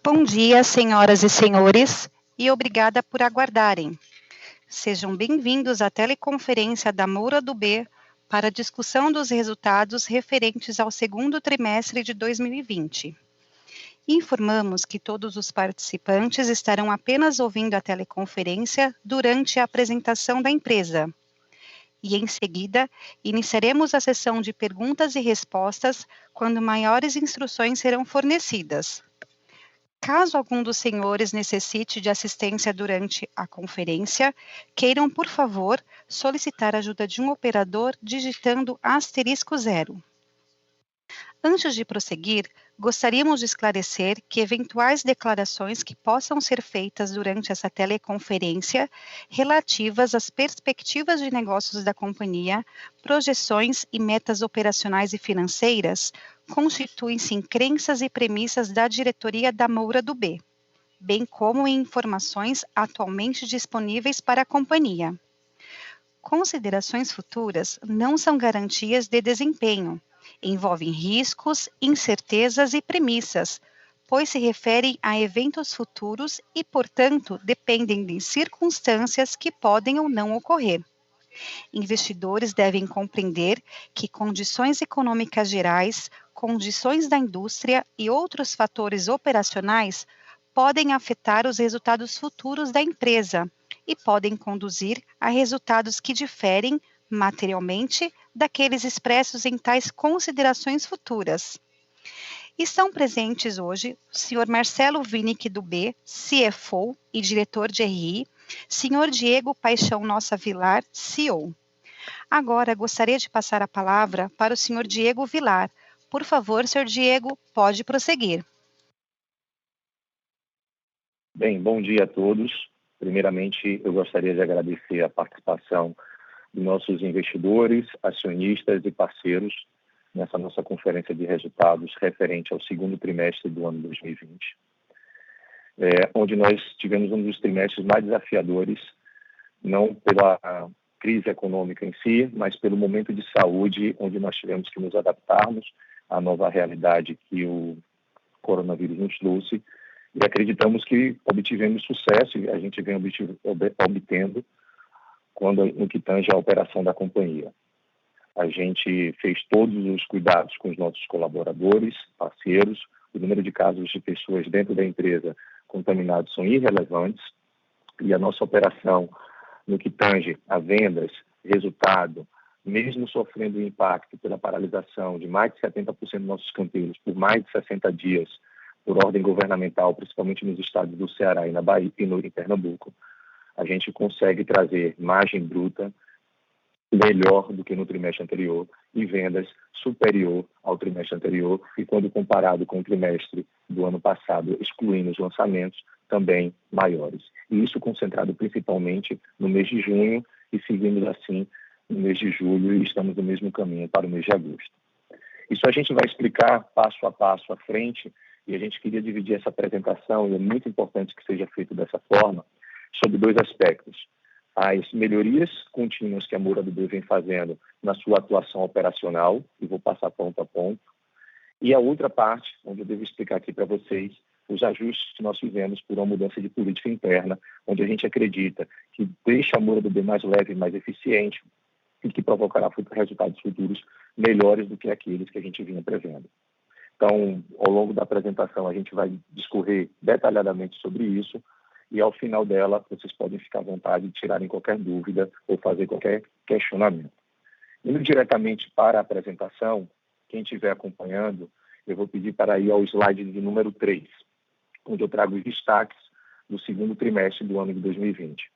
Bom dia, senhoras e senhores, e obrigada por aguardarem. Sejam bem-vindos à teleconferência da Moura do B para a discussão dos resultados referentes ao segundo trimestre de 2020. Informamos que todos os participantes estarão apenas ouvindo a teleconferência durante a apresentação da empresa. E, em seguida, iniciaremos a sessão de perguntas e respostas quando maiores instruções serão fornecidas. Caso algum dos senhores necessite de assistência durante a conferência, queiram, por favor, solicitar a ajuda de um operador digitando *0. Antes de prosseguir, gostaríamos de esclarecer que eventuais declarações que possam ser feitas durante essa teleconferência relativas às perspectivas de negócios da companhia, projeções e metas operacionais e financeiras constituem-se em crenças e premissas da diretoria da Moura do B, bem como em informações atualmente disponíveis para a companhia. Considerações futuras não são garantias de desempenho, envolvem riscos, incertezas e premissas, pois se referem a eventos futuros e, portanto, dependem de circunstâncias que podem ou não ocorrer. Investidores devem compreender que condições econômicas gerais, condições da indústria e outros fatores operacionais podem afetar os resultados futuros da empresa e podem conduzir a resultados que diferem materialmente daqueles expressos em tais considerações futuras. Estão presentes hoje o Sr. Marcelo Winnick do B, CFO e diretor de RI, Sr. Diego Paixão Nossa Vilar, CEO. Agora, gostaria de passar a palavra para o Sr. Diego Vilar. Por favor, Sr. Diego, pode prosseguir. Bem, bom dia a todos. Primeiramente, eu gostaria de agradecer a participação de nossos investidores, acionistas e parceiros nessa nossa conferência de resultados referente ao segundo trimestre do ano 2020, onde nós tivemos um dos trimestres mais desafiadores, não pela crise econômica em si, mas pelo momento de saúde, onde nós tivemos que nos adaptarmos à nova realidade que o coronavírus nos trouxe, e acreditamos que obtivemos sucesso, e a gente vem obtendo no que tange a operação da companhia. A gente fez todos os cuidados com os nossos colaboradores, parceiros, o número de casos de pessoas dentro da empresa contaminados são irrelevantes, e a nossa operação no que tange a vendas, resultado, mesmo sofrendo o impacto pela paralisação de mais de 70% dos nossos canteiros por mais de 60 dias, por ordem governamental, principalmente nos estados do Ceará e na Bahia e em Pernambuco, a gente consegue trazer margem bruta melhor do que no trimestre anterior e vendas superior ao trimestre anterior e, quando comparado com o trimestre do ano passado, excluindo os lançamentos, também maiores. E isso concentrado principalmente no mês de junho e seguimos assim no mês de julho e estamos no mesmo caminho para o mês de agosto. Isso a gente vai explicar passo a passo à frente e a gente queria dividir essa apresentação, e é muito importante que seja feito dessa forma, sobre dois aspectos. As melhorias contínuas que a Moura do B vem fazendo na sua atuação operacional, e vou passar ponto a ponto, e a outra parte, onde eu devo explicar aqui para vocês, os ajustes que nós fizemos por uma mudança de política interna, onde a gente acredita que deixa a Moura do B mais leve e mais eficiente e que provocará resultados futuros melhores do que aqueles que a gente vinha prevendo. Então, ao longo da apresentação, a gente vai discorrer detalhadamente sobre isso e, ao final dela, vocês podem ficar à vontade de tirarem qualquer dúvida ou fazer qualquer questionamento. Indo diretamente para a apresentação, quem estiver acompanhando, eu vou pedir para ir ao slide de número 3, onde eu trago os destaques do segundo trimestre do ano de 2020.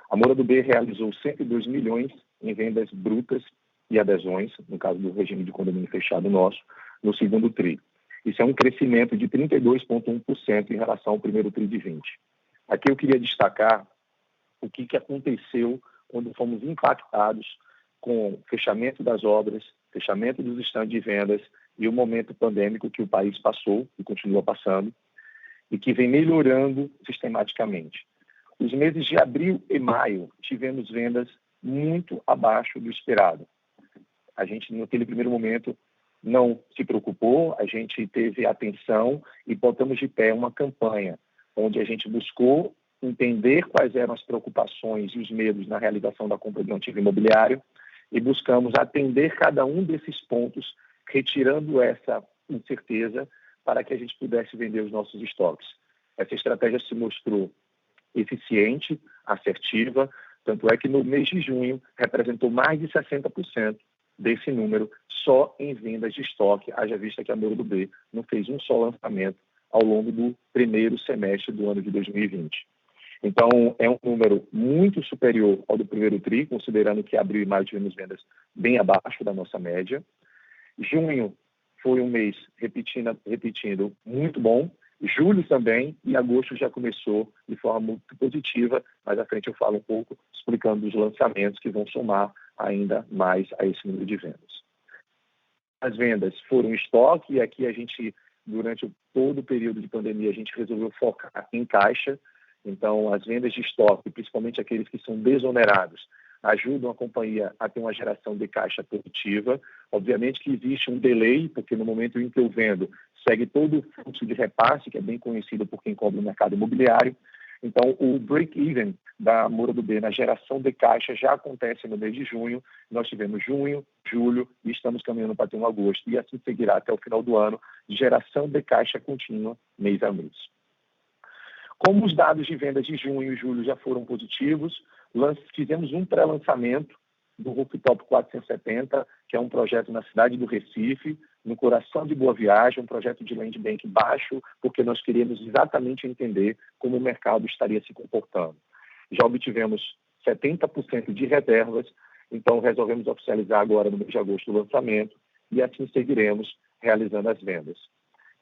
A Moura do B realizou 102 milhões em vendas brutas e adesões, no caso do regime de condomínio fechado nosso, no segundo TRI. Isso é um crescimento de 32,1% em relação ao primeiro TRI de 20. Aqui eu queria destacar o que aconteceu quando fomos impactados com o fechamento das obras, fechamento dos estandes de vendas e o momento pandêmico que o país passou e continua passando e que vem melhorando sistematicamente. Os meses de abril e maio tivemos vendas muito abaixo do esperado. A gente, naquele primeiro momento, não se preocupou, a gente teve atenção e botamos de pé uma campanha onde a gente buscou entender quais eram as preocupações e os medos na realização da compra de um ativo imobiliário e buscamos atender cada um desses pontos, retirando essa incerteza para que a gente pudesse vender os nossos estoques. Essa estratégia se mostrou eficiente, assertiva, tanto é que no mês de junho representou mais de 60% desse número só em vendas de estoque, haja vista que a Moro do B não fez um só lançamento ao longo do primeiro semestre do ano de 2020. Então, é um número muito superior ao do primeiro TRI, considerando que abril e maio tivemos vendas bem abaixo da nossa média. Junho foi um mês, repetindo, muito bom. Julho também, e agosto já começou de forma muito positiva. Mais à frente eu falo um pouco, explicando os lançamentos que vão somar ainda mais a esse número de vendas. As vendas foram estoque, e aqui a gente, durante todo o período de pandemia, a gente resolveu focar em caixa. Então, as vendas de estoque, principalmente aqueles que são desonerados, ajudam a companhia a ter uma geração de caixa positiva. Obviamente que existe um delay, porque no momento em que eu vendo, segue todo o fluxo de repasse, que é bem conhecido por quem cobra no mercado imobiliário. Então, o break-even da Moro do B na geração de caixa já acontece no mês de junho. Nós tivemos junho, julho e estamos caminhando para ter um agosto. E assim seguirá até o final do ano, de geração de caixa contínua, mês a mês. Como os dados de vendas de junho e julho já foram positivos, fizemos um pré-lançamento do Rooftop 470, que é um projeto na cidade do Recife, no coração de Boa Viagem, um projeto de land bank baixo, porque nós queríamos exatamente entender como o mercado estaria se comportando. Já obtivemos 70% de reservas, então resolvemos oficializar agora no mês de agosto o lançamento e assim seguiremos realizando as vendas.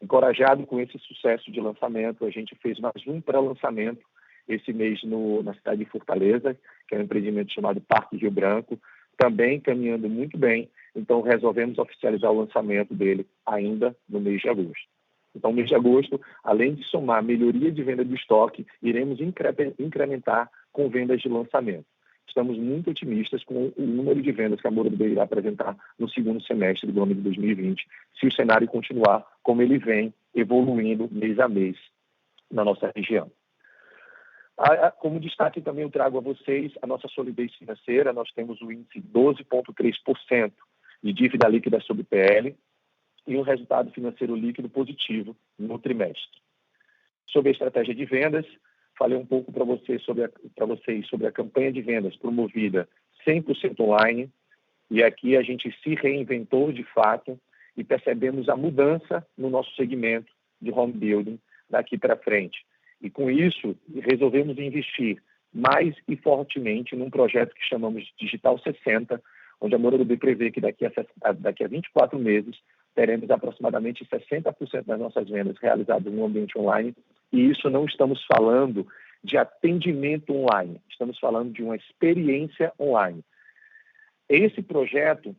Encorajado com esse sucesso de lançamento, a gente fez mais um pré-lançamento esse mês na cidade de Fortaleza, que é um empreendimento chamado Parque Rio Branco, também caminhando muito bem. Então, resolvemos oficializar o lançamento dele ainda no mês de agosto. Então, no mês de agosto, além de somar melhoria de venda do estoque, iremos incrementar com vendas de lançamento. Estamos muito otimistas com o número de vendas que a Moro do B irá apresentar no segundo semestre do ano de 2020, se o cenário continuar como ele vem, evoluindo mês a mês na nossa região. Como destaque também eu trago a vocês a nossa solidez financeira. Nós temos o índice 12,3% de dívida líquida sobre PL e um resultado financeiro líquido positivo no trimestre. Sobre a estratégia de vendas, falei um pouco para vocês sobre a campanha de vendas promovida 100% online, e aqui a gente se reinventou de fato e percebemos a mudança no nosso segmento de home building daqui para frente. E com isso, resolvemos investir mais e fortemente num projeto que chamamos de Digital 60, onde a Moro do B prevê que daqui a 24 meses teremos aproximadamente 60% das nossas vendas realizadas no ambiente online. E isso não estamos falando de atendimento online, estamos falando de uma experiência online. Esse projeto,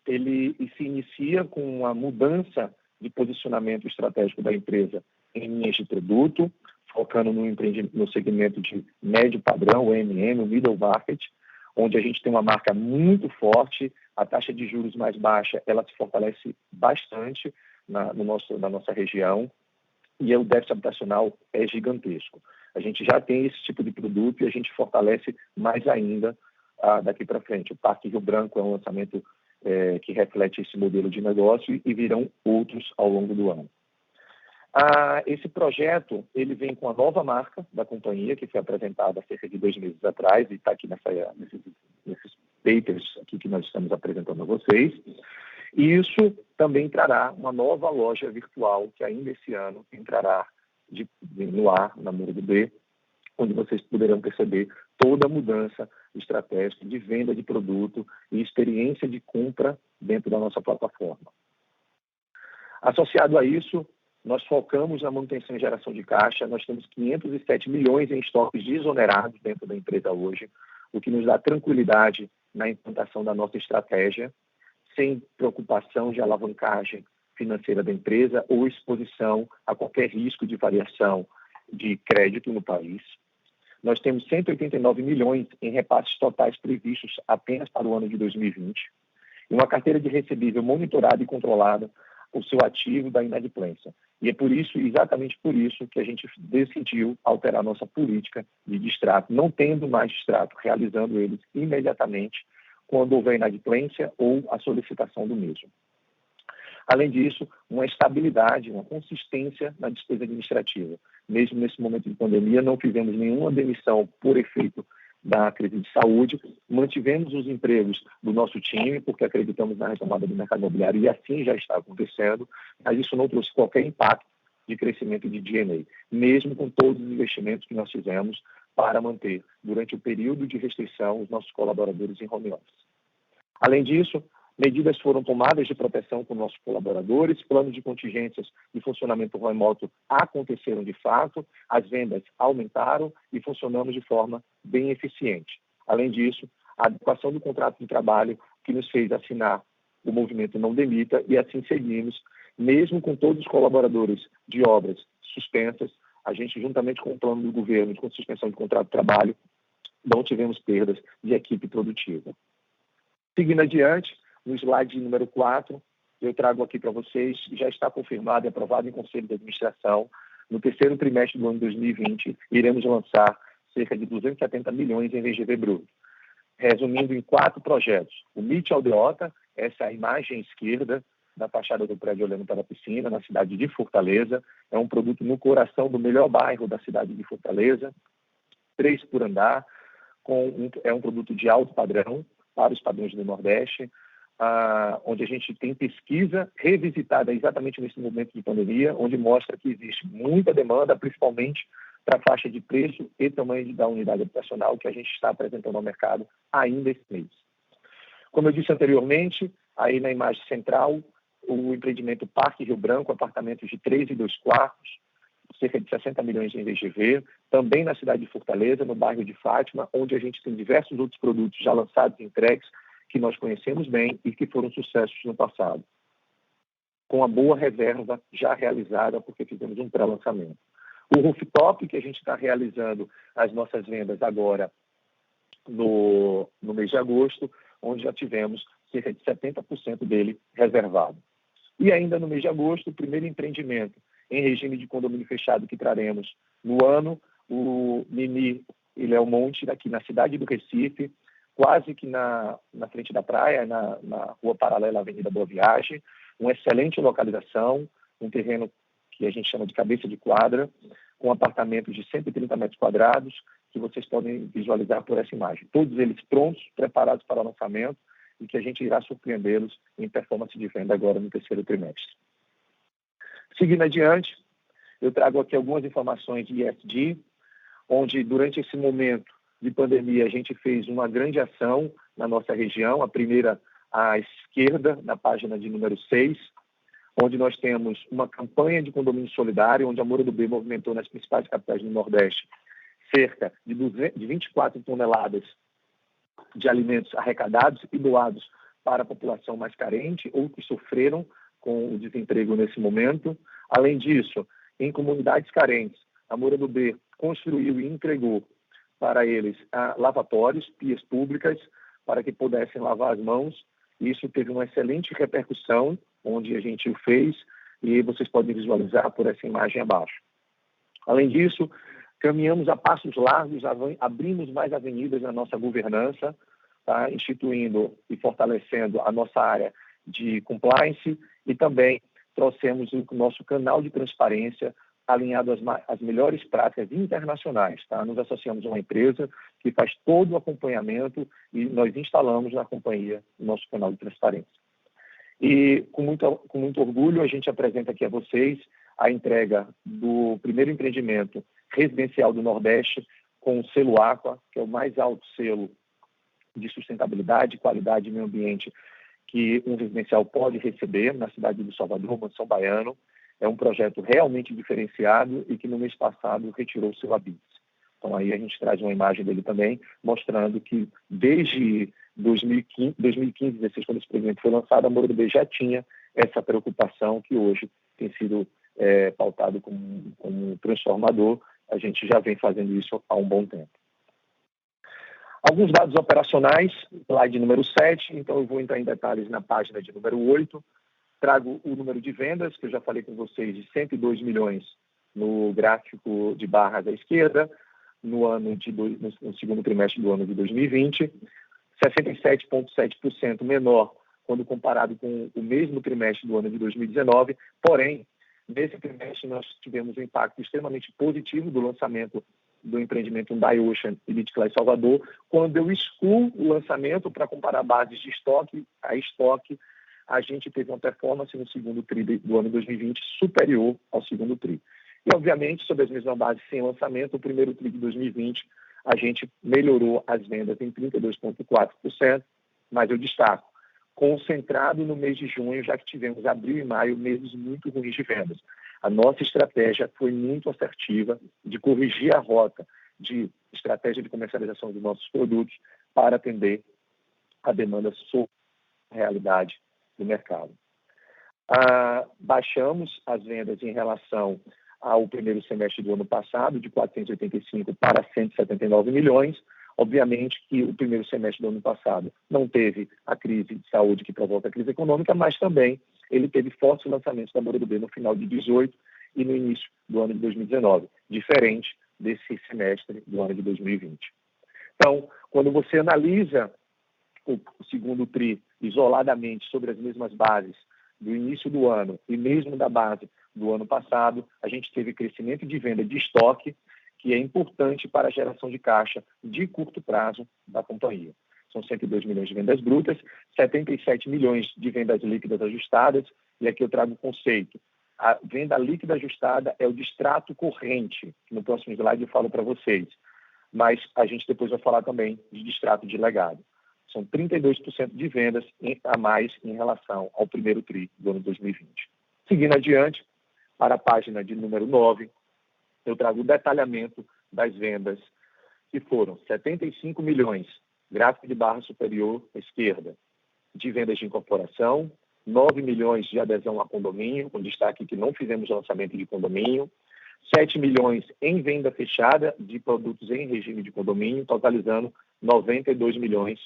ele se inicia com uma mudança de posicionamento estratégico da empresa em linhas de produto, focando no segmento de médio padrão, o MM, o middle market, onde a gente tem uma marca muito forte, a taxa de juros mais baixa, ela se fortalece bastante na nossa região, e o déficit habitacional é gigantesco. A gente já tem esse tipo de produto e a gente fortalece mais ainda daqui para frente. O Parque Rio Branco é um lançamento que reflete esse modelo de negócio e virão outros ao longo do ano. Esse projeto ele vem com a nova marca da companhia, que foi apresentada há cerca de 2 meses atrás e está aqui nesses papers aqui que nós estamos apresentando a vocês. E isso também trará uma nova loja virtual que ainda esse ano entrará no ar, na Moro do B, onde vocês poderão perceber toda a mudança estratégica de venda de produto e experiência de compra dentro da nossa plataforma. Associado a isso, nós focamos na manutenção e geração de caixa. Nós temos 507 milhões em estoques desonerados dentro da empresa hoje, o que nos dá tranquilidade na implantação da nossa estratégia, sem preocupação de alavancagem financeira da empresa ou exposição a qualquer risco de variação de crédito no país. Nós temos 189 milhões em repasses totais previstos apenas para o ano de 2020. e uma carteira de recebível monitorada e controlada o seu ativo da inadimplência. E é por isso, exatamente por isso, que a gente decidiu alterar nossa política de distrato, não tendo mais distrato, realizando eles imediatamente quando houver inadimplência ou a solicitação do mesmo. Além disso, uma estabilidade, uma consistência na despesa administrativa. Mesmo nesse momento de pandemia, não fizemos nenhuma demissão por efeito da crise de saúde, mantivemos os empregos do nosso time, porque acreditamos na retomada do mercado imobiliário, e assim já está acontecendo, mas isso não trouxe qualquer impacto de crescimento de G&A, mesmo com todos os investimentos que nós fizemos para manter, durante o período de restrição, os nossos colaboradores em home office. Além disso, medidas foram tomadas de proteção com nossos colaboradores, planos de contingências de funcionamento remoto aconteceram de fato, as vendas aumentaram e funcionamos de forma bem eficiente. Além disso, a adequação do contrato de trabalho que nos fez assinar o movimento Não Demita, e assim seguimos, mesmo com todos os colaboradores de obras suspensas, a gente, juntamente com o plano do governo com suspensão de contrato de trabalho, não tivemos perdas de equipe produtiva. Seguindo adiante, no slide número 4, eu trago aqui para vocês, já está confirmado e aprovado em Conselho de Administração, no terceiro trimestre do ano 2020, iremos lançar cerca de 270 milhões em VGV bruto. Resumindo em 4 projetos. O MIT Aldeota, essa é a imagem esquerda da fachada do prédio olhando para a piscina, na cidade de Fortaleza. É um produto no coração do melhor bairro da cidade de Fortaleza, 3 por andar, é um produto de alto padrão, para os padrões do Nordeste, onde a gente tem pesquisa revisitada exatamente nesse momento de pandemia, onde mostra que existe muita demanda, principalmente para a faixa de preço e tamanho da unidade habitacional que a gente está apresentando ao mercado ainda esse mês. Como eu disse anteriormente, aí na imagem central, o empreendimento Parque Rio Branco, apartamentos de 3 e 2 quartos, cerca de 60 milhões em VGV, também na cidade de Fortaleza, no bairro de Fátima, onde a gente tem diversos outros produtos já lançados e entregues, que nós conhecemos bem e que foram sucessos no passado, com a boa reserva já realizada, porque fizemos um pré-lançamento. O rooftop, que a gente está realizando as nossas vendas agora no mês de agosto, onde já tivemos cerca de 70% dele reservado. E ainda no mês de agosto, o primeiro empreendimento em regime de condomínio fechado que traremos no ano, o Mini Ilhéu Monte, aqui na cidade do Recife, quase que na frente da praia, na rua paralela à Avenida Boa Viagem, uma excelente localização, um terreno que a gente chama de cabeça de quadra, com apartamentos de 130 metros quadrados, que vocês podem visualizar por essa imagem. Todos eles prontos, preparados para o lançamento, e que a gente irá surpreendê-los em performance de venda agora no terceiro trimestre. Seguindo adiante, eu trago aqui algumas informações de ESG, onde durante esse momento de pandemia a gente fez uma grande ação na nossa região, a primeira à esquerda, na página de número 6, onde nós temos uma campanha de condomínio solidário, onde a Moura do B movimentou nas principais capitais do Nordeste cerca de 24 toneladas de alimentos arrecadados e doados para a população mais carente ou que sofreram com o desemprego nesse momento. Além disso, em comunidades carentes, a Moura do B construiu e entregou para eles lavatórios, pias públicas, para que pudessem lavar as mãos. Isso teve uma excelente repercussão, onde a gente o fez, e vocês podem visualizar por essa imagem abaixo. Além disso, caminhamos a passos largos, abrimos mais avenidas na nossa governança, tá? Instituindo e fortalecendo a nossa área de compliance, e também trouxemos o nosso canal de transparência alinhado às melhores práticas internacionais. Tá? Nos associamos a uma empresa que faz todo o acompanhamento e nós instalamos na companhia o nosso canal de transparência. E com muito orgulho a gente apresenta aqui a vocês a entrega do primeiro empreendimento residencial do Nordeste com o selo Aqua, que é o mais alto selo de sustentabilidade, qualidade e meio ambiente que um residencial pode receber na cidade de Salvador, Mansão Baiano. É um projeto realmente diferenciado e que no mês passado retirou o seu ABITS. Então aí a gente traz uma imagem dele também, mostrando que desde 2015, 2016, quando esse empreendimento foi lançado, a Moura do B já tinha essa preocupação que hoje tem sido pautado como transformador. A gente já vem fazendo isso há um bom tempo. Alguns dados operacionais, slide número 7, então eu vou entrar em detalhes na página de número 8. Trago o número de vendas, que eu já falei com vocês, de 102 milhões no gráfico de barras à esquerda, no segundo trimestre do ano de 2020, 67,7% menor quando comparado com o mesmo trimestre do ano de 2019. Porém, nesse trimestre nós tivemos um impacto extremamente positivo do lançamento do empreendimento Hyundai Ocean e Elite Class Salvador. Quando eu excluo o lançamento para comparar bases de estoque a estoque, a gente teve uma performance no segundo TRI do ano 2020 superior ao segundo TRI. E, obviamente, sobre as mesmas bases sem lançamento, o primeiro TRI de 2020, a gente melhorou as vendas em 32,4%, mas eu destaco, concentrado no mês de junho, já que tivemos abril e maio, meses muito ruins de vendas. A nossa estratégia foi muito assertiva de corrigir a rota de estratégia de comercialização dos nossos produtos para atender a demanda sobre a realidade do mercado. Baixamos as vendas em relação ao primeiro semestre do ano passado, de 485 para 179 milhões. Obviamente que o primeiro semestre do ano passado não teve a crise de saúde que provoca a crise econômica, mas também ele teve fortes lançamentos da Moura do B no final de 2018 e no início do ano de 2019, diferente desse semestre do ano de 2020. Então, quando você analisa o segundo TRI isoladamente sobre as mesmas bases do início do ano e mesmo da base do ano passado, a gente teve crescimento de venda de estoque, que é importante para a geração de caixa de curto prazo da companhia. São 102 milhões de vendas brutas, 77 milhões de vendas líquidas ajustadas, e aqui eu trago o conceito. A venda líquida ajustada é o distrato corrente, que no próximo slide eu falo para vocês, mas a gente depois vai falar também de distrato de legado. São 32% de vendas a mais em relação ao primeiro TRI do ano 2020. Seguindo adiante, para a página de número 9, eu trago o detalhamento das vendas, que foram 75 milhões, gráfico de barra superior à esquerda, de vendas de incorporação, 9 milhões de adesão a condomínio, com destaque que não fizemos lançamento de condomínio, 7 milhões em venda fechada de produtos em regime de condomínio, totalizando 92 milhões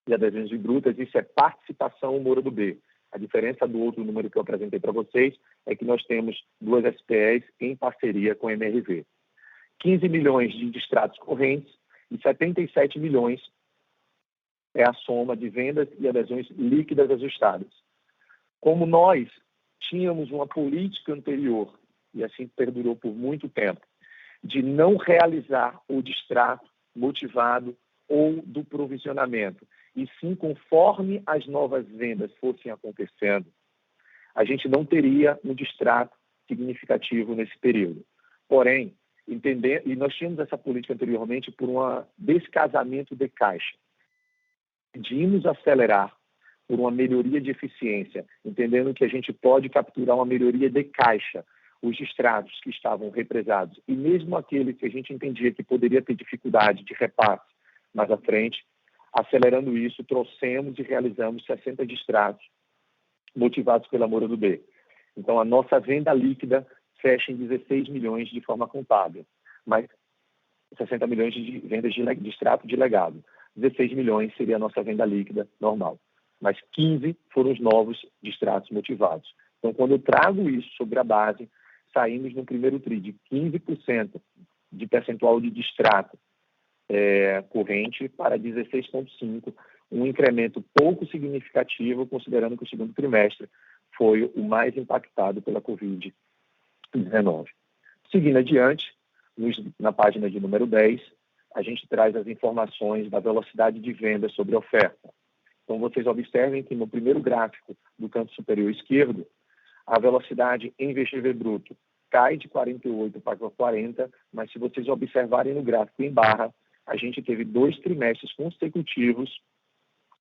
de adesões brutas. Isso é participação Moura do B. A diferença do outro número que eu apresentei para vocês é que nós temos 2 SPEs em parceria com a MRV. 15 milhões de distratos correntes e 77 milhões é a soma de vendas e adesões líquidas ajustadas. Como nós tínhamos uma política anterior, e assim perdurou por muito tempo, de não realizar o distrato motivado ou do provisionamento, e sim conforme as novas vendas fossem acontecendo, a gente não teria um distrato significativo nesse período. Porém, e nós tínhamos essa política anteriormente por um descasamento de caixa. Decidimos acelerar por uma melhoria de eficiência, entendendo que a gente pode capturar uma melhoria de caixa, os distratos que estavam represados, e mesmo aquele que a gente entendia que poderia ter dificuldade de repasse mais à frente, acelerando isso, trouxemos e realizamos 60 distratos motivados pela Moura do B. Então, a nossa venda líquida fecha em 16 milhões de forma contábil, mas 60 milhões de vendas de distrato de legado. 16 milhões seria a nossa venda líquida normal, mas 15 foram os novos distratos motivados. Então, quando eu trago isso sobre a base, saímos no primeiro TRI de 15% de percentual de distrato corrente para 16,5%, um incremento pouco significativo, considerando que o segundo trimestre foi o mais impactado pela Covid-19. Seguindo adiante, na página de número 10, a gente traz as informações da velocidade de venda sobre a oferta. Então, vocês observem que no primeiro gráfico do canto superior esquerdo, a velocidade em VGV bruto cai de 48 para 40, mas se vocês observarem no gráfico em barra, a gente teve 2 trimestres consecutivos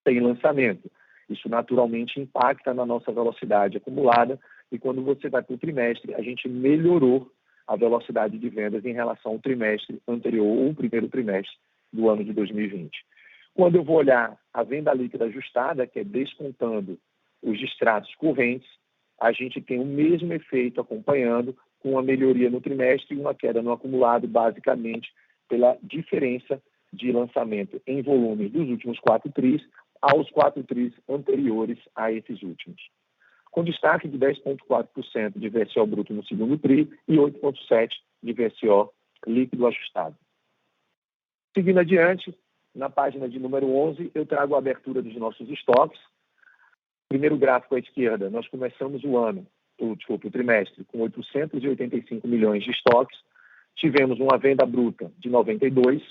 sem lançamento. Isso naturalmente impacta na nossa velocidade acumulada e quando você vai para o trimestre, a gente melhorou a velocidade de vendas em relação ao trimestre anterior ou o primeiro trimestre do ano de 2020. Quando eu vou olhar a venda líquida ajustada, que é descontando os distratos correntes, a gente tem o mesmo efeito acompanhando com uma melhoria no trimestre e uma queda no acumulado, basicamente pela diferença de lançamento em volume dos últimos 4 tris aos 4 tris anteriores a esses últimos, com destaque de 10,4% de VSO bruto no segundo TRI e 8,7% de VSO líquido ajustado. Seguindo adiante, na página de número 11, eu trago a abertura dos nossos estoques. Primeiro gráfico à esquerda, nós começamos o trimestre com 885 milhões de estoques, tivemos uma venda bruta de 92,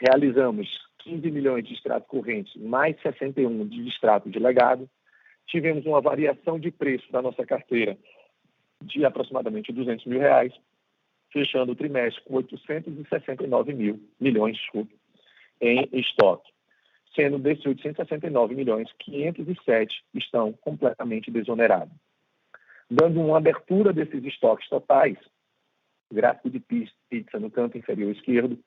realizamos 15 milhões de extrato corrente, mais 61 de extrato de legado, tivemos uma variação de preço da nossa carteira de aproximadamente R$200 mil, fechando o trimestre com 869 milhões em estoque. Sendo desses 869 milhões, 507 estão completamente desonerados. Dando uma abertura desses estoques totais, gráfico de pizza no canto inferior esquerdo,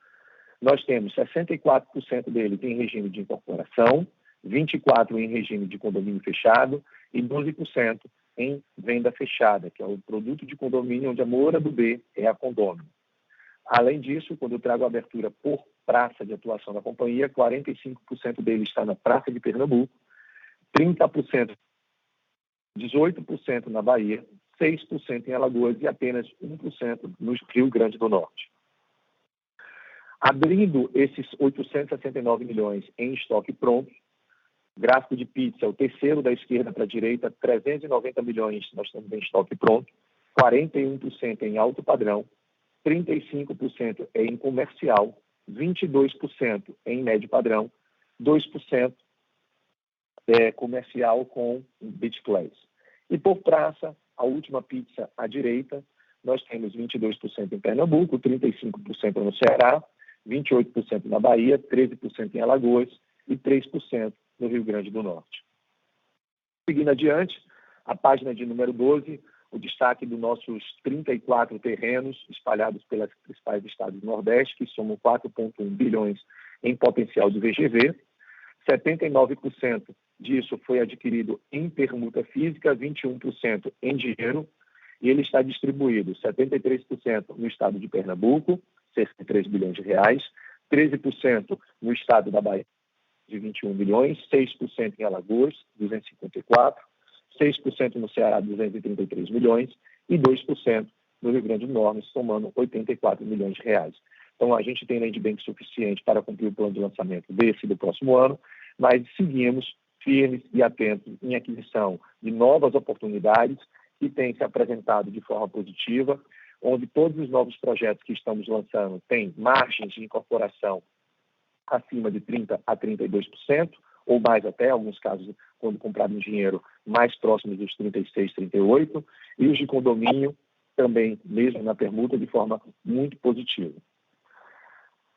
nós temos 64% deles em regime de incorporação, 24% em regime de condomínio fechado e 12% em venda fechada, que é o produto de condomínio onde a Moura do B é a condômino. Além disso, quando eu trago a abertura por praça de atuação da companhia, 45% dele está na Praça de Pernambuco, 30%, 18% na Bahia, 6% em Alagoas e apenas 1% no Rio Grande do Norte. Abrindo esses 869 milhões em estoque pronto, gráfico de pizza, o terceiro da esquerda para a direita, 390 milhões nós estamos em estoque pronto, 41% em alto padrão, 35% em comercial, 22% em médio padrão, 2% comercial com beach class. E por praça, a última pizza à direita, nós temos 22% em Pernambuco, 35% no Ceará, 28% na Bahia, 13% em Alagoas e 3% no Rio Grande do Norte. Seguindo adiante, a página de número 12, o destaque dos nossos 34 terrenos espalhados pelas principais estados do Nordeste, que somam 4,1 bilhões em potencial de VGV. 79% disso foi adquirido em permuta física, 21% em dinheiro, e ele está distribuído 73% no estado de Pernambuco, cerca de 3 bilhões de reais, 13% no estado da Bahia, de 21 milhões, 6% em Alagoas, 254, 6% no Ceará, 233 milhões, e 2% no Rio Grande do Norte, somando 84 milhões de reais. Então, a gente tem land bank suficiente para cumprir o plano de lançamento desse e do próximo ano, mas seguimos firmes e atentos em aquisição de novas oportunidades que têm se apresentado de forma positiva, onde todos os novos projetos que estamos lançando têm margens de incorporação acima de 30% a 32%, ou mais até, em alguns casos, quando comprado em dinheiro, mais próximos dos 36%, 38%, e os de condomínio também, mesmo na permuta, de forma muito positiva.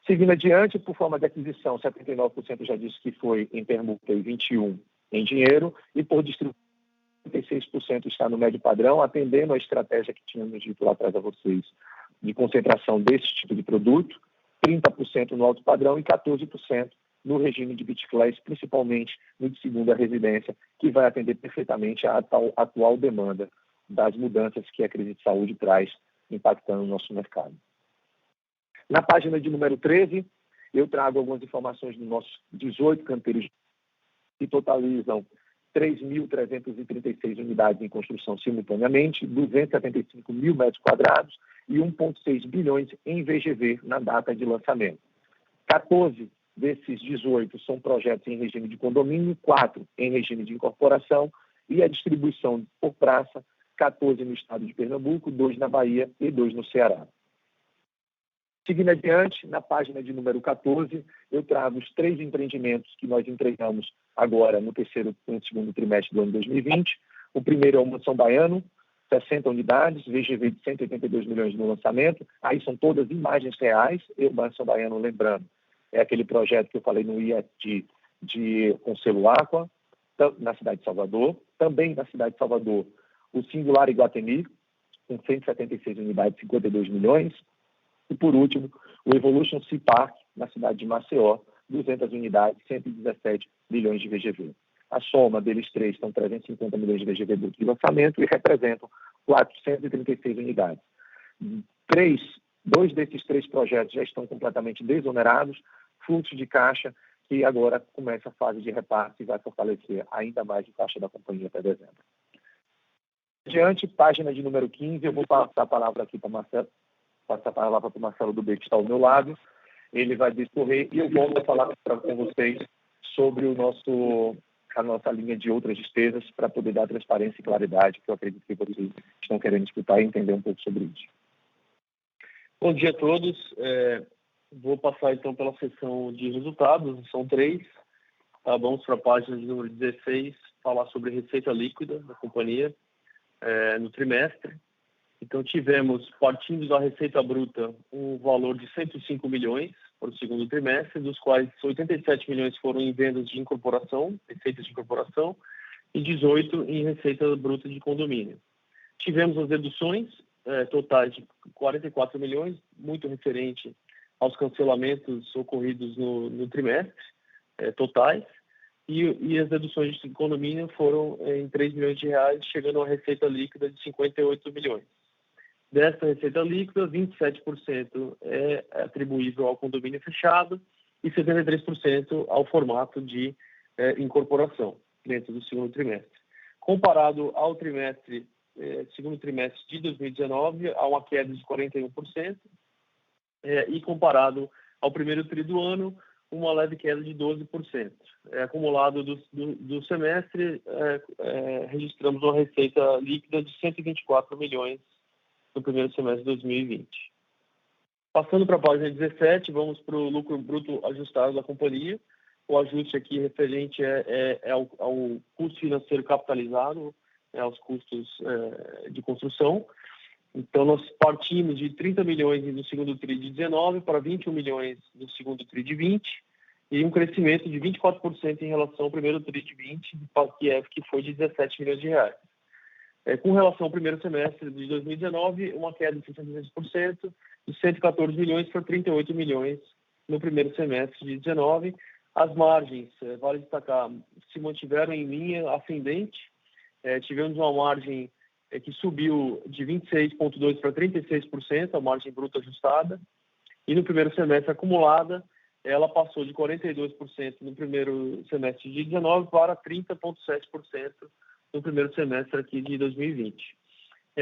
Seguindo adiante, por forma de aquisição, 79% já disse que foi em permuta e 21% em dinheiro, e por distribuição, 36% está no médio padrão, atendendo a estratégia que tínhamos dito lá atrás a vocês, de concentração desse tipo de produto, 30% no alto padrão e 14% no regime de beach class, principalmente no de segunda residência, que vai atender perfeitamente a atual demanda das mudanças que a crise de saúde traz, impactando o nosso mercado. Na página de número 13, eu trago algumas informações dos nossos 18 canteiros que totalizam 3.336 unidades em construção simultaneamente, 275 mil metros quadrados e 1,6 bilhões em VGV na data de lançamento. 14 desses 18 são projetos em regime de condomínio, 4 em regime de incorporação e a distribuição por praça, 14 no estado de Pernambuco, 2 na Bahia e 2 no Ceará. Seguindo adiante, na página de número 14, eu trago os 3 empreendimentos que nós entregamos agora no segundo trimestre do ano 2020. O primeiro é o Mansão Baiano, 60 unidades, VGV de 182 milhões no lançamento. Aí são todas imagens reais. E o Mansão Baiano, lembrando, é aquele projeto que eu falei no IET de Conselho Aqua, na cidade de Salvador. Também na cidade de Salvador, o Singular Iguatemi, com 176 unidades, 52 milhões. E, por último, o Evolution Sea Park, na cidade de Maceió, 200 unidades, 117 milhões de VGV. A soma deles três são 350 milhões de VGV de lançamento e representam 436 unidades. 2 desses 3 projetos já estão completamente desonerados, fluxo de caixa, que agora começa a fase de repasse e vai fortalecer ainda mais o caixa da companhia até dezembro. Adiante, página de número 15, eu vou passar a palavra aqui para Marcelo, para o Marcelo Dubé, que está ao meu lado. Ele vai discorrer e eu volto a falar com vocês sobre a nossa linha de outras despesas para poder dar transparência e claridade, que eu acredito que vocês estão querendo escutar e entender um pouco sobre isso. Bom dia a todos. Vou passar então pela seção de resultados, são 3. Vamos para a página de número 16, falar sobre receita líquida da companhia no trimestre. Então, tivemos, partindo da receita bruta, um valor de 105 milhões para o segundo trimestre, dos quais 87 milhões foram em vendas de incorporação, receitas de incorporação, e 18 em receita bruta de condomínio. Tivemos as deduções totais de 44 milhões, muito referente aos cancelamentos ocorridos no trimestre, totais, e as deduções de condomínio foram em 3 milhões de reais, chegando a uma receita líquida de 58 milhões. Dessa receita líquida, 27% é atribuível ao condomínio fechado e 73% ao formato de incorporação dentro do segundo trimestre. Comparado ao segundo trimestre de 2019, há uma queda de 41%, e comparado ao primeiro tri do ano, uma leve queda de 12%. Acumulado do semestre, registramos uma receita líquida de 124 milhões no primeiro semestre de 2020. Passando para a página 17, vamos para o lucro bruto ajustado da companhia. O ajuste aqui referente ao custo financeiro capitalizado, aos custos de construção. Então, nós partimos de 30 milhões no segundo tri de 19 para 21 milhões no segundo tri de 20, e um crescimento de 24% em relação ao primeiro tri de 20, que foi de 17 milhões de reais. Com relação ao primeiro semestre de 2019, uma queda de 66%, de 114 milhões para 38 milhões no primeiro semestre de 19. As margens, vale destacar, se mantiveram em linha ascendente. Tivemos uma margem que subiu de 26,2% para 36%, a margem bruta ajustada. E no primeiro semestre acumulada, ela passou de 42% no primeiro semestre de 19 para 30,7% no primeiro semestre aqui de 2020.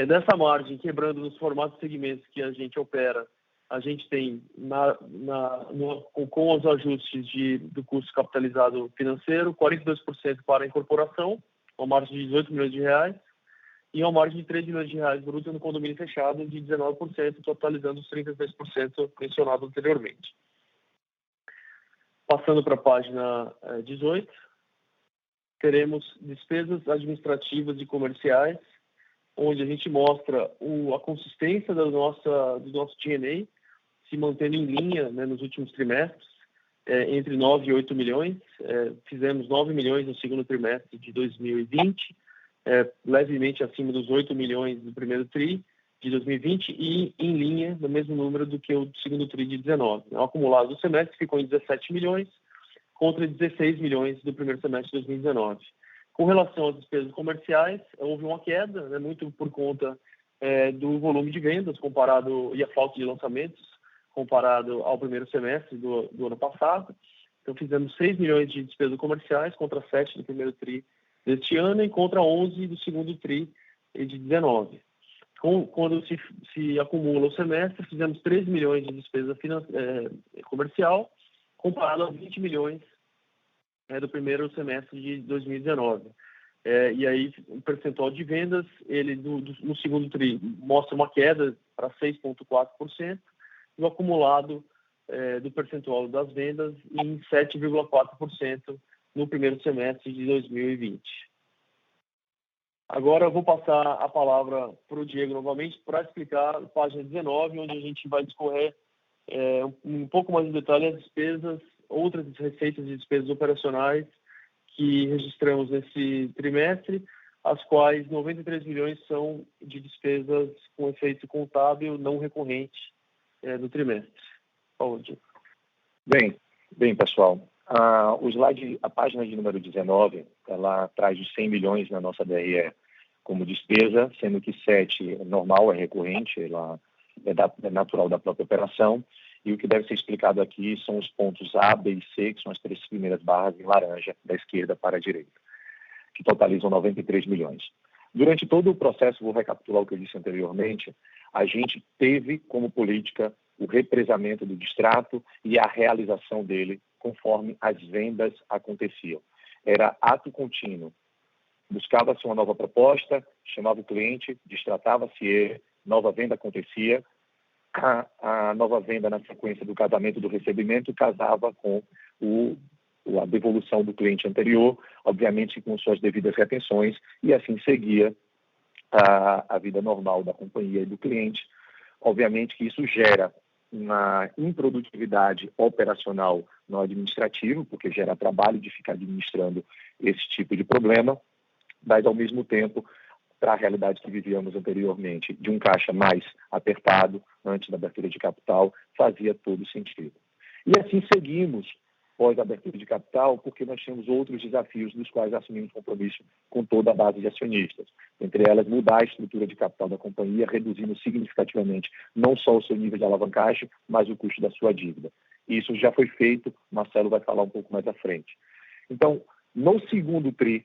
Dessa margem, quebrando nos formatos de segmentos que a gente opera, a gente tem, com os ajustes do custo capitalizado financeiro, 42% para a incorporação, uma margem de 18 milhões de reais, e uma margem de 3 milhões de reais bruta no condomínio fechado de 19%, totalizando os 33% mencionados anteriormente. Passando para a página 18, teremos despesas administrativas e comerciais, onde a gente mostra a consistência do nosso G&A, se mantendo em linha, né, nos últimos trimestres, entre 9 e 8 milhões. Fizemos 9 milhões no segundo trimestre de 2020, levemente acima dos 8 milhões do primeiro TRI de 2020 e em linha, no mesmo número do que o segundo TRI de 19. O acumulado do semestre ficou em 17 milhões, contra 16 milhões do primeiro semestre de 2019. Com relação às despesas comerciais, houve uma queda, né, muito por conta do volume de vendas comparado e a falta de lançamentos comparado ao primeiro semestre do ano passado. Então, fizemos 6 milhões de despesas comerciais contra 7 do primeiro TRI deste ano e contra 11 do segundo TRI de 19. Quando se acumula o semestre, fizemos 13 milhões de despesa comercial comparado a 20 milhões do primeiro semestre de 2019. E aí, o percentual de vendas, ele no segundo TRI mostra uma queda para 6,4%, e o acumulado do percentual das vendas em 7,4% no primeiro semestre de 2020. Agora eu vou passar a palavra para o Diego novamente para explicar a página 19, onde a gente vai discorrer um pouco mais em detalhe as despesas, outras receitas e despesas operacionais que registramos nesse trimestre, as quais 93 milhões são de despesas com efeito contábil não recorrente do trimestre. Por favor, Diego. Bem, pessoal. A página de número 19, ela traz os 100 milhões na nossa DRE como despesa, sendo que 7 é normal, é recorrente, ela é natural da própria operação, E o que deve ser explicado aqui são os pontos A, B e C, que são as 3 primeiras barras em laranja, da esquerda para a direita, que totalizam 93 milhões. Durante todo o processo, vou recapitular o que eu disse anteriormente, a gente teve como política o represamento do distrato e a realização dele conforme as vendas aconteciam. Era ato contínuo. Buscava-se uma nova proposta, chamava o cliente, distratava-se ele, nova venda acontecia, a nova venda na sequência do casamento do recebimento casava com a devolução do cliente anterior, obviamente com suas devidas retenções, e assim seguia a vida normal da companhia e do cliente. Obviamente que isso gera uma improdutividade operacional no administrativo, porque gera trabalho de ficar administrando esse tipo de problema, mas, ao mesmo tempo, para a realidade que vivíamos anteriormente, de um caixa mais apertado, antes da abertura de capital, fazia todo sentido. E assim seguimos pós a abertura de capital, porque nós tínhamos outros desafios dos quais assumimos compromisso com toda a base de acionistas. Entre elas, mudar a estrutura de capital da companhia, reduzindo significativamente não só o seu nível de alavancagem, mas o custo da sua dívida. Isso já foi feito, Marcelo vai falar um pouco mais à frente. Então, no segundo TRI,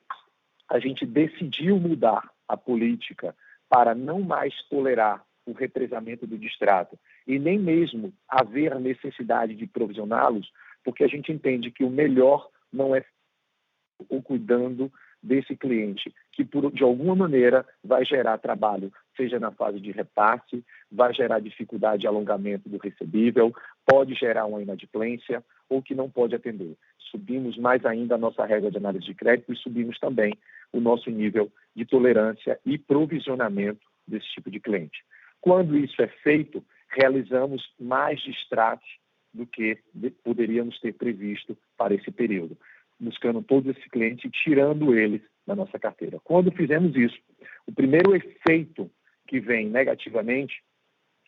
a gente decidiu mudar a política para não mais tolerar o represamento do distrato e nem mesmo haver a necessidade de provisioná-los, porque a gente entende que o melhor não é o cuidando desse cliente, que de alguma maneira vai gerar trabalho, seja na fase de repasse, vai gerar dificuldade de alongamento do recebível, pode gerar uma inadimplência ou que não pode atender. Subimos mais ainda a nossa regra de análise de crédito e subimos também o nosso nível de tolerância e provisionamento desse tipo de cliente. Quando isso é feito, realizamos mais distratos do que poderíamos ter previsto para esse período, buscando todos esses clientes e tirando eles da nossa carteira. Quando fizemos isso, o primeiro efeito que vem negativamente,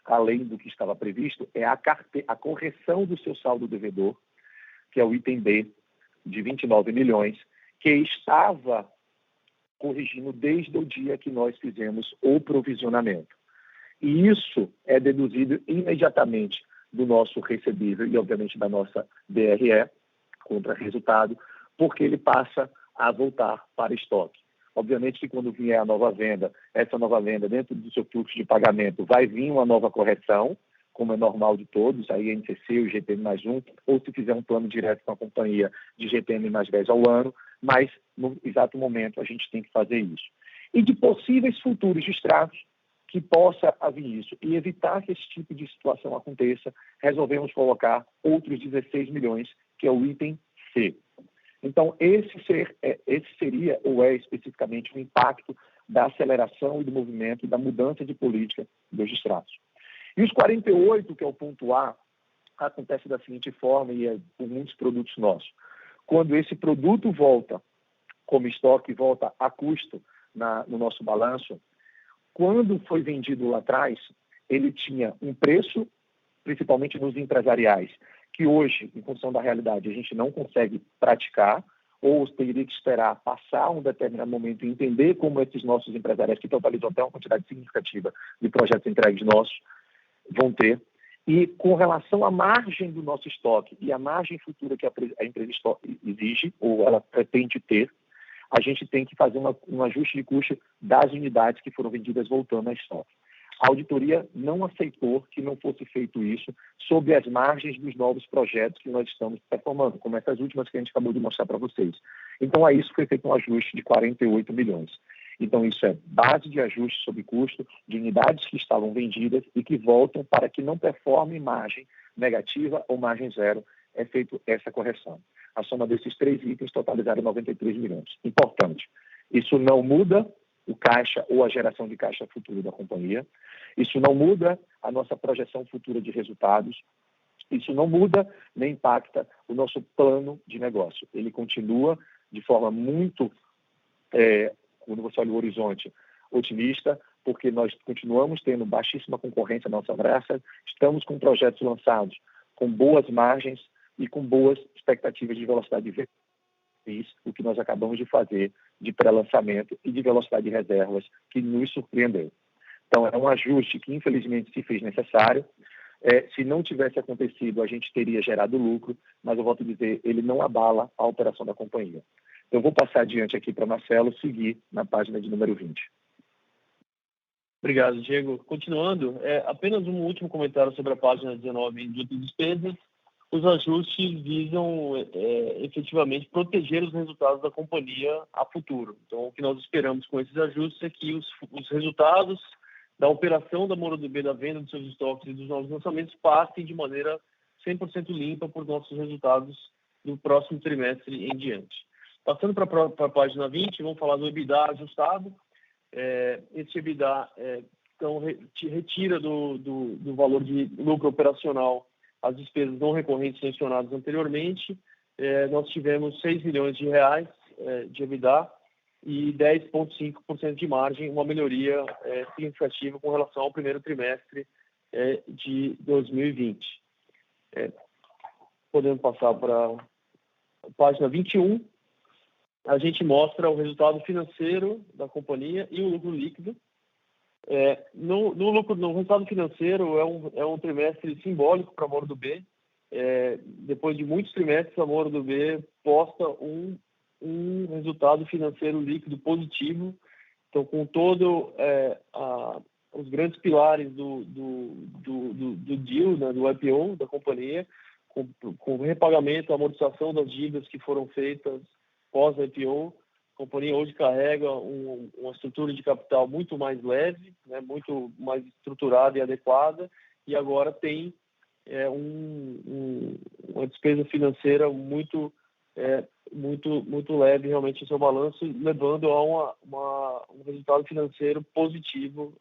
além do que estava previsto, é a correção do seu saldo devedor, que é o item B, de 29 milhões, que estava corrigindo desde o dia que nós fizemos o provisionamento. E isso é deduzido imediatamente do nosso recebível e, obviamente, da nossa DRE, contra resultado, porque ele passa a voltar para estoque. Obviamente que quando vier a nova venda, essa nova venda, dentro do seu fluxo de pagamento, vai vir uma nova correção, como é normal de todos, a INCC, o GPM mais 1, ou se fizer um plano direto com a companhia de GPM mais 10 ao ano, mas no exato momento a gente tem que fazer isso. E de possíveis futuros distratos que possa haver isso e evitar que esse tipo de situação aconteça, resolvemos colocar outros 16 milhões, que é o item C. Então, esse seria, ou é especificamente, o impacto da aceleração e do movimento e da mudança de política dos distratos. E os 48, que é o ponto A, acontece da seguinte forma, e é por muitos produtos nossos. Quando esse produto volta como estoque, volta a custo no nosso balanço, quando foi vendido lá atrás, ele tinha um preço, principalmente nos empresariais, que hoje, em função da realidade, a gente não consegue praticar, ou teria que esperar passar um determinado momento e entender como esses nossos empresariais, que totalizam até uma quantidade significativa de projetos entregues nossos, vão ter. E com relação à margem do nosso estoque e a margem futura que a empresa exige, ou ela pretende ter, a gente tem que fazer um ajuste de custo das unidades que foram vendidas voltando a estoque. A auditoria não aceitou que não fosse feito isso sob as margens dos novos projetos que nós estamos performando, como essas últimas que a gente acabou de mostrar para vocês. Então, a isso foi feito um ajuste de 48 milhões. Então, isso é base de ajuste sobre custo de unidades que estavam vendidas e que voltam para que não performem margem negativa ou margem zero. É feito essa correção. A soma desses 3 itens totalizaram 93 milhões. Importante. Isso não muda o caixa ou a geração de caixa futuro da companhia. Isso não muda a nossa projeção futura de resultados. Isso não muda nem impacta o nosso plano de negócio. Ele continua de forma muito, quando você olha o horizonte, otimista, porque nós continuamos tendo baixíssima concorrência na nossa praça, estamos com projetos lançados com boas margens e com boas expectativas de velocidade de venda. Isso, o que nós acabamos de fazer de pré-lançamento e de velocidade de reservas que nos surpreendeu. Então, é um ajuste que, infelizmente, se fez necessário. Se não tivesse acontecido, a gente teria gerado lucro, mas eu volto a dizer, ele não abala a operação da companhia. Eu vou passar adiante aqui para Marcelo seguir na página de número 20. Obrigado, Diego. Continuando, apenas um último comentário sobre a página 19 de despesas. Os ajustes visam efetivamente proteger os resultados da companhia a futuro. Então, o que nós esperamos com esses ajustes é que os resultados da operação da Moura Dubeux, da venda dos seus estoques e dos novos lançamentos passem de maneira 100% limpa por nossos resultados do próximo trimestre em diante. Passando para a página 20, vamos falar do EBITDA ajustado. Esse EBITDA então, retira do valor de lucro operacional as despesas não recorrentes mencionadas anteriormente. Nós tivemos 6 milhões de reais de EBITDA e 10,5% de margem, uma melhoria significativa com relação ao primeiro trimestre de 2020. Podemos passar para a página 21. A gente mostra o resultado financeiro da companhia e o lucro líquido. No resultado financeiro é um trimestre simbólico para a Moura Dubeux. Depois de muitos trimestres, a Moura Dubeux posta um resultado financeiro líquido positivo. Então, com todo os grandes pilares do deal, né, do IPO da companhia, com repagamento, amortização das dívidas que foram feitas pós-IPO, a companhia hoje carrega uma estrutura de capital muito mais leve, né, muito mais estruturada e adequada, e agora tem uma despesa financeira muito leve realmente em seu balanço, levando a um resultado financeiro positivo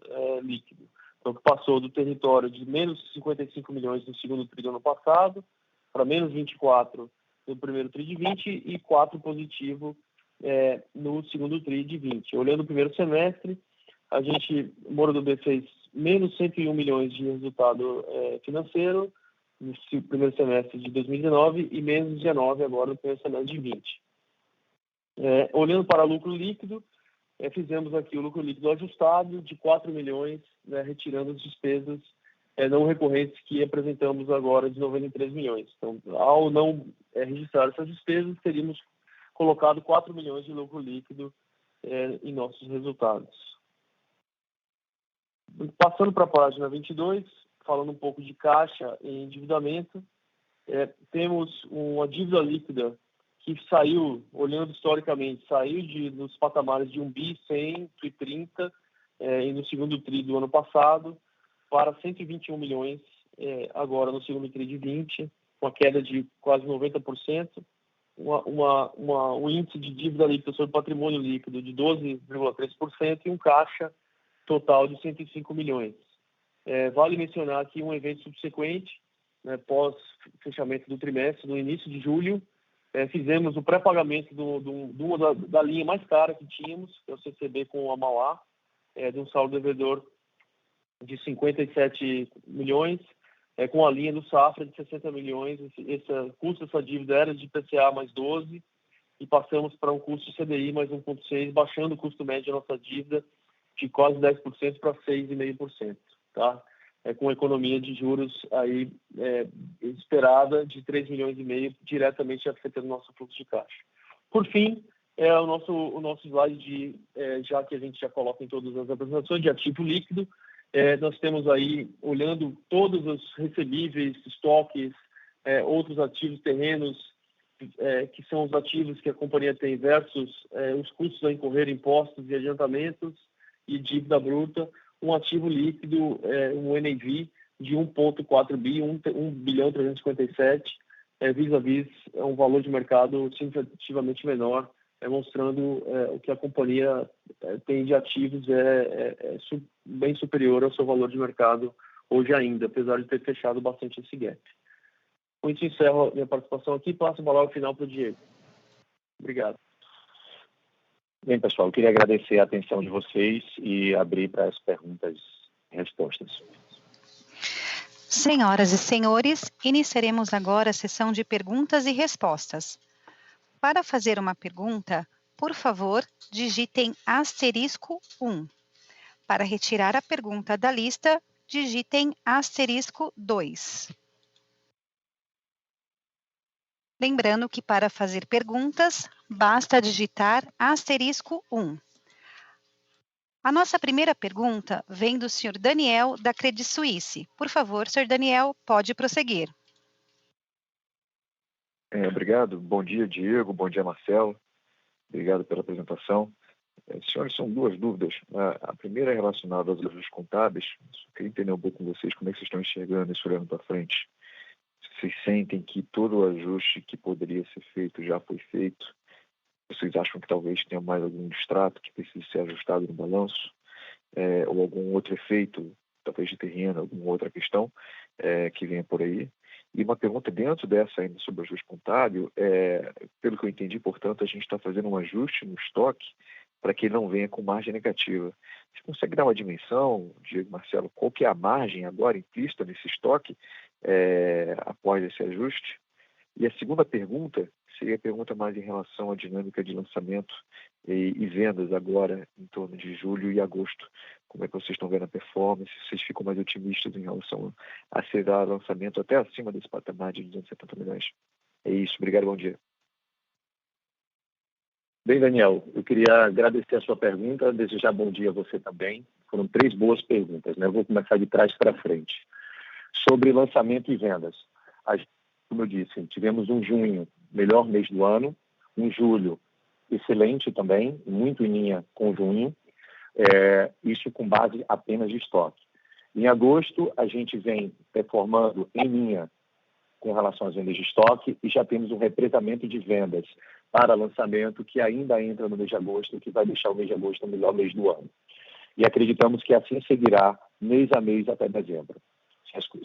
líquido. Então, que passou do território de menos 55 milhões no segundo tri do ano passado para menos 24 no primeiro tri de 20 e 4 positivo no segundo tri de 20. Olhando o primeiro semestre, Moura Dubeux fez menos 101 milhões de resultado financeiro no primeiro semestre de 2019 e menos 19 agora no primeiro semestre de 20. Olhando para lucro líquido, fizemos aqui o lucro líquido ajustado de 4 milhões, né, retirando as despesas não recorrentes que apresentamos agora de 93 milhões. Então, ao não registrar essas despesas, teríamos colocado 4 milhões de lucro líquido em nossos resultados. Passando para a página 22, falando um pouco de caixa e endividamento, temos uma dívida líquida que saiu, olhando historicamente, dos patamares de 1 bi 130 no segundo tri do ano passado para 121 milhões agora no segundo tri de 20, uma queda de quase 90%, um índice de dívida líquida sobre patrimônio líquido de 12,3% e um caixa total de 105 milhões. Vale mencionar aqui um evento subsequente, né, pós fechamento do trimestre, no início de julho, fizemos o pré-pagamento da linha mais cara que tínhamos, que é o CCB com a Mauá, de um saldo devedor de 57 milhões, com a linha do Safra de 60 milhões. O custo dessa dívida era de IPCA mais 12 e passamos para um custo de CDI mais 1,6, baixando o custo médio da nossa dívida de quase 10% para 6,5%. Tá? Com economia de juros aí, esperada de 3,5 milhões, diretamente afetando o nosso fluxo de caixa. Por fim, o nosso slide, já que a gente já coloca em todas as apresentações, de ativo líquido. Nós temos aí, olhando todos os recebíveis, estoques, outros ativos, terrenos, que são os ativos que a companhia tem versus os custos a incorrer, impostos e adiantamentos e dívida bruta, um ativo líquido, um NAV de 1,4 bi, 1 bilhão 357, vis-a-vis um valor de mercado significativamente menor, mostrando o que a companhia tem de ativos bem superior ao seu valor de mercado hoje ainda, apesar de ter fechado bastante esse gap. Com isso, encerro a minha participação aqui e passo a palavra final para o Diego. Obrigado. Bem, pessoal, eu queria agradecer a atenção de vocês e abrir para as perguntas e respostas. Senhoras e senhores, iniciaremos agora a sessão de perguntas e respostas. Para fazer uma pergunta, por favor, digitem *1. Para retirar a pergunta da lista, digitem *2. Lembrando que para fazer perguntas, basta digitar *1. A nossa primeira pergunta vem do Sr. Daniel, da Credit Suisse. Por favor, Sr. Daniel, pode prosseguir. Obrigado. Bom dia, Diego. Bom dia, Marcelo. Obrigado pela apresentação. Senhores, são duas dúvidas. A primeira é relacionada aos ajustes contábeis. Eu queria entender um pouco com vocês como é que vocês estão enxergando isso olhando para frente. Vocês sentem que todo o ajuste que poderia ser feito já foi feito? Vocês acham que talvez tenha mais algum distrato que precise ser ajustado no balanço? Ou algum outro efeito, talvez de terreno, alguma outra questão que venha por aí? E uma pergunta dentro dessa ainda sobre o ajuste contábil, pelo que eu entendi, portanto, a gente está fazendo um ajuste no estoque para que ele não venha com margem negativa. Você consegue dar uma dimensão, Diego, Marcelo, qual que é a margem agora implícita nesse estoque após esse ajuste? E a segunda pergunta seria a pergunta mais em relação à dinâmica de lançamento e vendas agora em torno de julho e agosto. Como é que vocês estão vendo a performance? Vocês ficam mais otimistas em relação a acelerar o lançamento até acima desse patamar de 270 milhões? É isso. Obrigado, bom dia. Bem, Daniel, eu queria agradecer a sua pergunta, desejar bom dia a você também. Foram 3 boas perguntas, né? Eu vou começar de trás para frente. Sobre lançamento e vendas. Como eu disse, tivemos um junho, melhor mês do ano, um julho excelente também, muito em linha com junho, isso com base apenas de estoque. Em agosto, a gente vem performando em linha com relação às vendas de estoque e já temos um represamento de vendas para lançamento que ainda entra no mês de agosto, que vai deixar o mês de agosto o melhor mês do ano. E acreditamos que assim seguirá mês a mês até dezembro.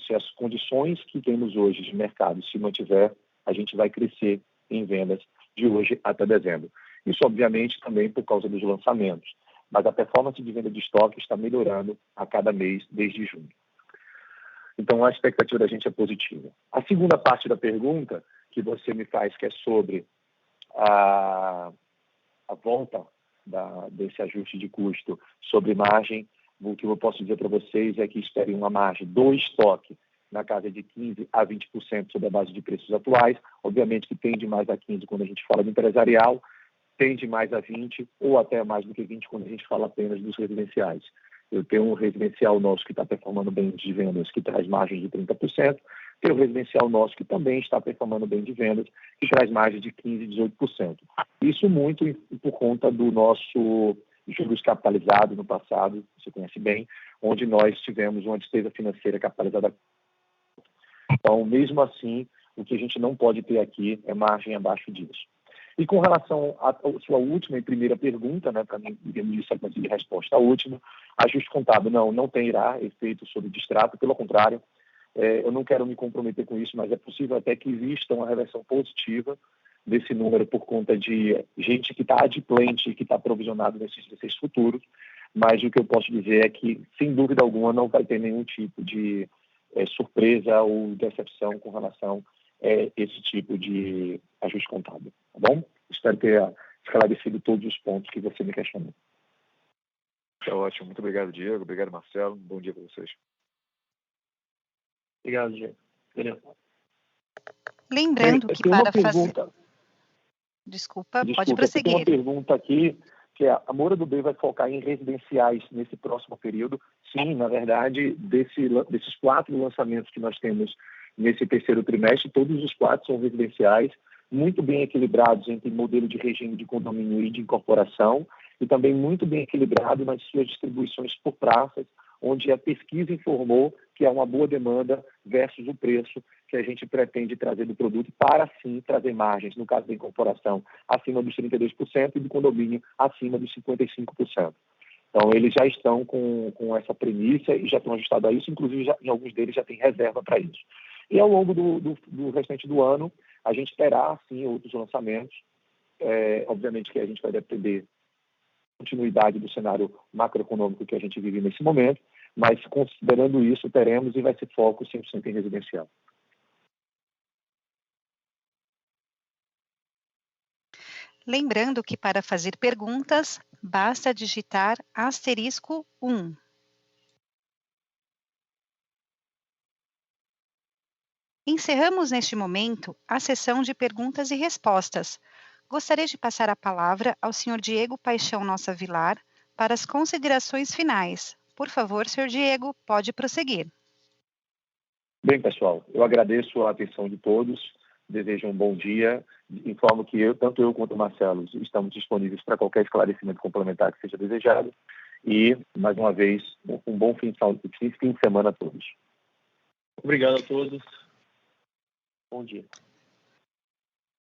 Se as condições que temos hoje de mercado se mantiver, a gente vai crescer em vendas de hoje até dezembro. Isso, obviamente, também por causa dos lançamentos. Mas a performance de venda de estoque está melhorando a cada mês desde junho. Então, a expectativa da gente é positiva. A segunda parte da pergunta que você me faz, que é sobre a volta desse ajuste de custo sobre margem, o que eu posso dizer para vocês é que esperem uma margem do estoque na casa de 15% a 20% sobre a base de preços atuais. Obviamente que tende mais a 15% quando a gente fala do empresarial, tende mais a 20% ou até mais do que 20% quando a gente fala apenas dos residenciais. Eu tenho um residencial nosso que está performando bem de vendas, que traz margem de 30%. Tem o residencial nosso que também está performando bem de vendas, que traz margem de 15% a 18%. Isso muito por conta do nosso juros capitalizado no passado, você conhece bem, onde nós tivemos uma despesa financeira capitalizada. Então, mesmo assim, o que a gente não pode ter aqui é margem abaixo disso. E com relação à sua última e primeira pergunta, né, para mim, digamos de sequência de resposta à última, ajuste contábil não terá efeito sobre distrato, pelo contrário, eu não quero me comprometer com isso, mas é possível até que exista uma reversão positiva desse número por conta de gente que está adimplente e que está provisionado nesses futuros, mas o que eu posso dizer é que, sem dúvida alguma, não vai ter nenhum tipo de surpresa ou decepção com relação a esse tipo de ajuste contábil, tá bom? Espero ter esclarecido todos os pontos que você me questionou. Tá ótimo. Muito obrigado, Diego. Obrigado, Marcelo. Bom dia para vocês. Obrigado, Diego. Lembrando que para fazer... Desculpa, pode prosseguir. Tem uma pergunta aqui, que a Moura do B vai focar em residenciais nesse próximo período. Sim, na verdade, desses 4 lançamentos que nós temos nesse terceiro trimestre, todos os 4 são residenciais, muito bem equilibrados entre modelo de regime de condomínio e de incorporação, e também muito bem equilibrado nas suas distribuições por praças, onde a pesquisa informou que há uma boa demanda versus o preço que a gente pretende trazer do produto para, sim, trazer margens, no caso da incorporação, acima dos 32% e do condomínio acima dos 55%. Então, eles já estão com essa premissa e já estão ajustados a isso, inclusive em alguns deles já tem reserva para isso. E ao longo do restante do ano, a gente terá, sim, outros lançamentos. Obviamente que a gente vai depender da continuidade do cenário macroeconômico que a gente vive nesse momento, mas considerando isso, teremos e vai ser foco 100% em residencial. Lembrando que para fazer perguntas, basta digitar *1. Encerramos neste momento a sessão de perguntas e respostas. Gostaria de passar a palavra ao Sr. Diego Paixão Nossa Vilar para as considerações finais. Por favor, Sr. Diego, pode prosseguir. Bem, pessoal, eu agradeço a atenção de todos, desejo um bom dia, informo que tanto eu quanto o Marcelo estamos disponíveis para qualquer esclarecimento complementar que seja desejado e, mais uma vez, um bom fim de semana a todos. Obrigado a todos. Bom dia.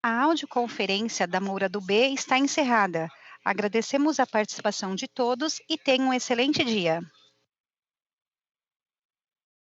A audioconferência da Moura do B está encerrada. Agradecemos a participação de todos e tenham um excelente dia.